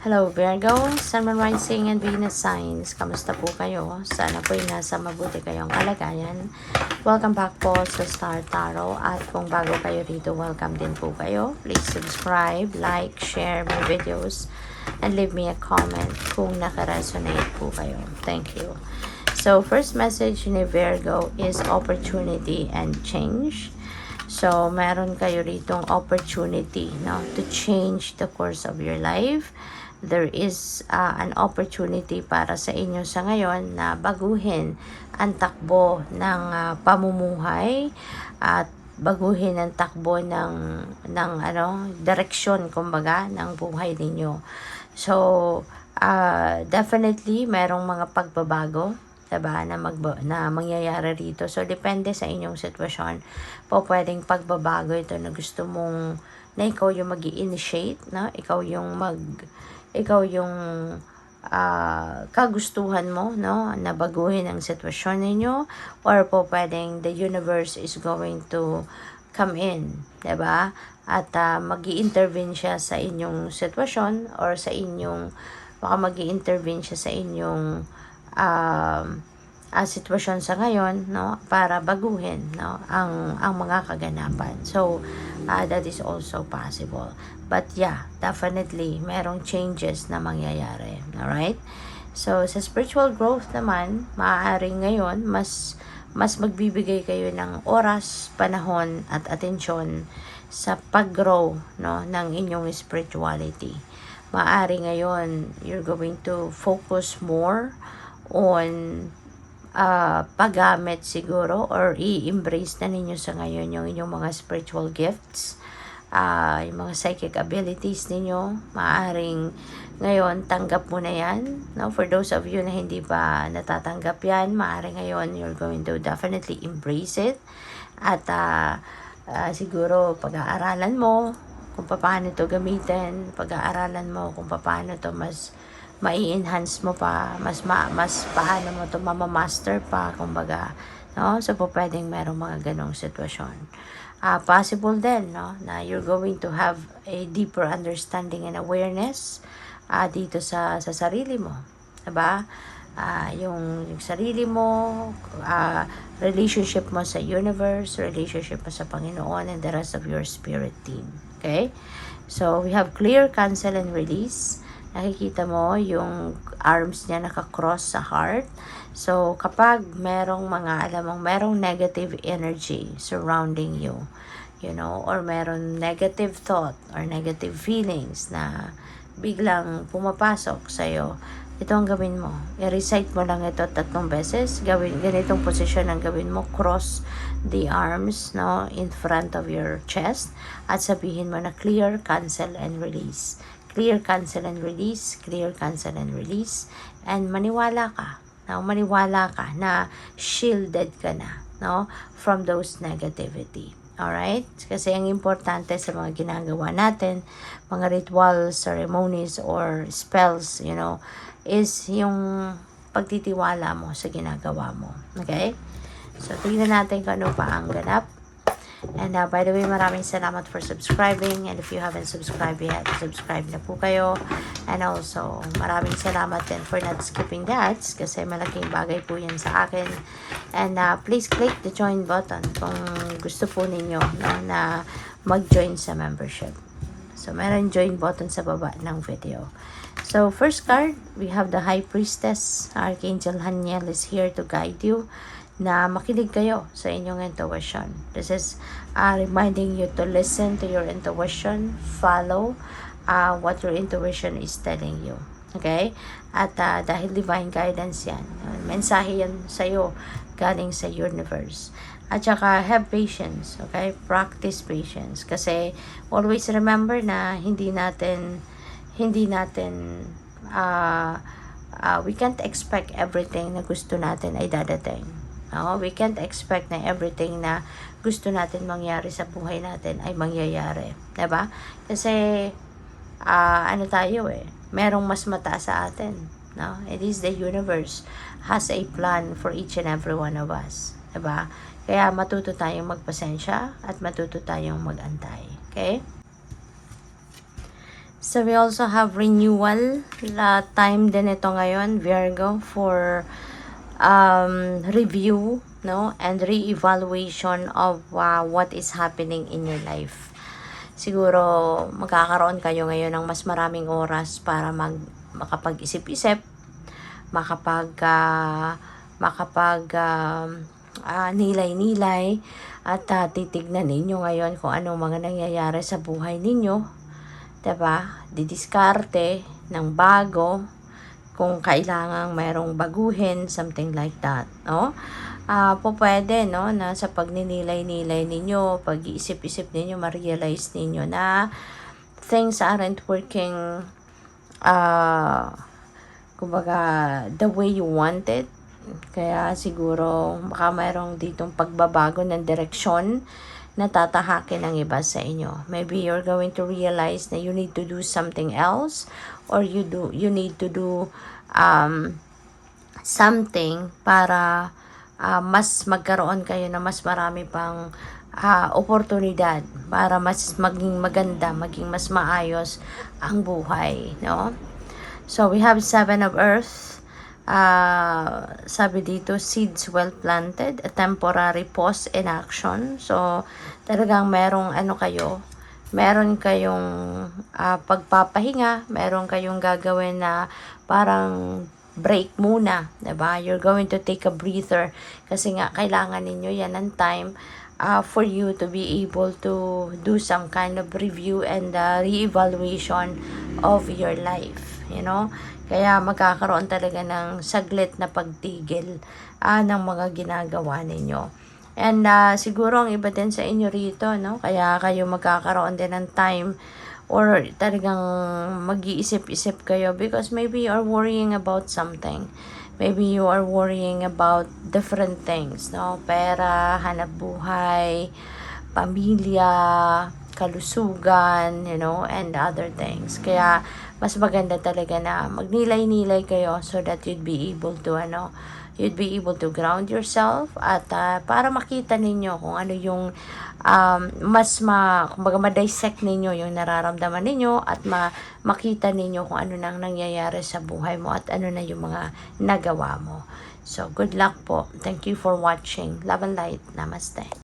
Hello Virgo, Sun, Moon, Rising, and Venus signs. Kamusta po kayo? Sana po ay nasa mabuti kayong kalagayan. Welcome back po sa Star Tarot. At kung bago kayo rito, welcome din po kayo. Please subscribe, like, share my videos, and leave me a comment kung nakaresonate po kayo. Thank you. So, first message ni Virgo is opportunity and change. So, meron kayo ritong opportunity, no, to change the course of your life. There is an opportunity para sa inyo sa ngayon na baguhin ang takbo ng pamumuhay at baguhin ang takbo ng direksyon kumbaga ng buhay ninyo. So, definitely merong mga pagbabago, diba, na mangyayari rito. So, depende sa inyong sitwasyon po, pwedeng pagbabago ito na gusto mong, na ikaw yung mag-i-initiate, no? Ikaw yung kagustuhan mo, no, na baguhin ang sitwasyon ninyo, or po pwedeng the universe is going to come in, diba? At mag-i-intervene siya sa inyong sitwasyon, or sa inyong, baka mag-i-intervene siya sa inyong sitwasyon sa ngayon, no, para baguhin, no, ang mga kaganapan. So that is also possible. But yeah, definitely merong changes na mangyayari. Alright? So sa spiritual growth naman, maaaring ngayon mas magbibigay kayo ng oras, panahon at atensyon sa pag-grow, no, ng inyong spirituality. Maaaring ngayon you're going to focus more on paggamit siguro, or i-embrace na ninyo sa ngayon yung inyong mga spiritual gifts, yung mga psychic abilities ninyo. Maaaring ngayon tanggap mo na yan, no? For those of you na hindi pa natatanggap yan, maaaring ngayon you're going to definitely embrace it. At siguro pag-aaralan mo kung paano ito gamitin, pag-aaralan mo kung paano ito mas mai-enhance mo pa, mas paano mo ito mamamaster pa, kumbaga, no? So, po pwedeng merong mga ganong sitwasyon. Possible din, no, na you're going to have a deeper understanding and awareness dito sa sarili mo, diba? Yung sarili mo, relationship mo sa universe, relationship mo sa Panginoon, and the rest of your spirit team. Okay? So, we have clear, cancel, and release. Nakikita mo yung arms niya nakakross sa heart. So, kapag merong merong negative energy surrounding you, you know, or meron negative thought or negative feelings na biglang pumapasok sa'yo, ito ang gawin mo. I-recite mo lang ito 3 beses. Ganitong posisyon ang gawin mo. Cross the arms, no, in front of your chest. At sabihin mo na clear, cancel, and release. Clear, cancel, and release. Clear, cancel, and release. And maniwala ka. No? Maniwala ka na shielded ka na, no, from those negativity. Alright? Kasi ang importante sa mga ginagawa natin, mga rituals, ceremonies, or spells, you know, is yung pagtitiwala mo sa ginagawa mo. Okay? So, tingnan natin kung ano pa ang ganap. And by the way, maraming salamat for subscribing. And if you haven't subscribed yet, subscribe na po kayo. And also, maraming salamat din for not skipping the ads, kasi malaking bagay po yan sa akin. And please click the join button kung gusto po ninyo, no, na mag-join sa membership. So, meron join button sa baba ng video. So, first card, we have the High Priestess. Archangel Haniel is here to guide you na makinig kayo sa inyong intuition. This is reminding you to listen to your intuition, follow what your intuition is telling you. Okay? At dahil divine guidance yan, mensahe yan sa'yo galing sa universe. At saka have patience, okay? Practice patience. Kasi always remember na hindi natin we can't expect everything na gusto natin ay dadating. No? We can't expect na everything na gusto natin mangyari sa buhay natin ay mangyayari. Diba? Kasi, tayo merong mas mataas sa atin. No? It is the universe has a plan for each and every one of us. Diba? Kaya matuto tayong magpasensya at matuto tayong magantay. Okay? So we also have renewal time din ito ngayon, Virgo, for review, no, and re-evaluation of what is happening in your life. Siguro magkakaroon kayo ngayon ng mas maraming oras para makapag-isip-isip, nilay-nilay, at titignan ninyo ngayon kung anong mga nangyayari sa buhay ninyo. Diba? Didiskarte ng bago kung kailangang mayroong baguhin, something like that, no? Pwede, no, na sa pagninilay-nilay ninyo, pag-iisip-isip ninyo, ma-realize ninyo na things aren't working kumbaga the way you want it. Kaya siguro baka mayroong ditong pagbabago ng direksyon na tatahakin ng iba sa inyo. Maybe you're going to realize na you need to do something else, or you need to do something para mas magkaroon kayo na mas marami pang oportunidad para mas maging maganda, maging mas maayos ang buhay, no? So we have 7 of Earth. Sabi dito, seeds well planted, a temporary pause in action. So talagang meron kayong pagpapahinga, meron kayong gagawin na parang break muna, diba? You're going to take a breather kasi nga kailangan ninyo yan ng time for you to be able to do some kind of review and re-evaluation of your life, you know? Kaya magkakaroon talaga ng saglit na pagtigil ng mga ginagawa ninyo. And siguro ang iba din sa inyo rito, no? Kaya kayo magkakaroon din ng time or talagang mag-iisip-isip kayo because maybe you are worrying about something. Maybe you are worrying about different things, no? Pera, hanap buhay, pamilya, kalusugan, you know, and other things. Kaya mas maganda talaga na magnilay-nilay kayo so that you'd be able to ground yourself at para makita ninyo kung ano yung kumbaga ma-dissect ninyo yung nararamdaman ninyo at makita ninyo kung ano nang nangyayari sa buhay mo at ano na yung mga nagawa mo. So, good luck po. Thank you for watching. Love and light. Namaste.